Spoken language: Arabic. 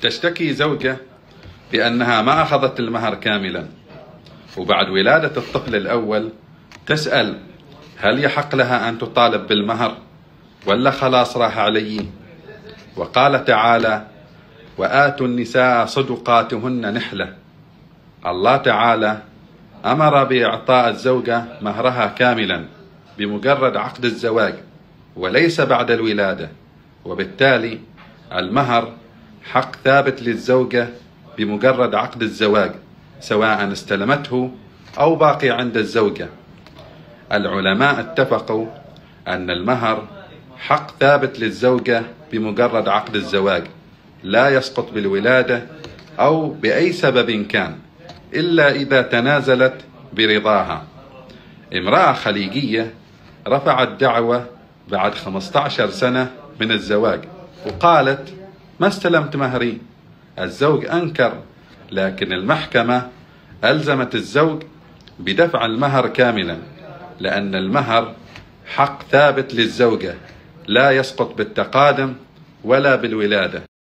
تشتكي زوجة بأنها ما أخذت المهر كاملا، وبعد ولادة الطفل الأول تسأل هل يحق لها أن تطالب بالمهر ولا خلاص راح علي؟ وقال تعالى: وآتوا النساء صدقاتهن نحلة. الله تعالى أمر بإعطاء الزوجة مهرها كاملا بمجرد عقد الزواج وليس بعد الولادة، وبالتالي المهر حق ثابت للزوجة بمجرد عقد الزواج سواء استلمته أو باقي عند الزوجة. العلماء اتفقوا أن المهر حق ثابت للزوجة بمجرد عقد الزواج، لا يسقط بالولادة أو بأي سبب كان إلا إذا تنازلت برضاها. امرأة خليجية رفعت دعوة بعد 15 سنة من الزواج وقالت: ما استلمت مهري. الزوج أنكر، لكن المحكمة ألزمت الزوج بدفع المهر كاملا، لأن المهر حق ثابت للزوجة لا يسقط بالتقادم ولا بالولادة.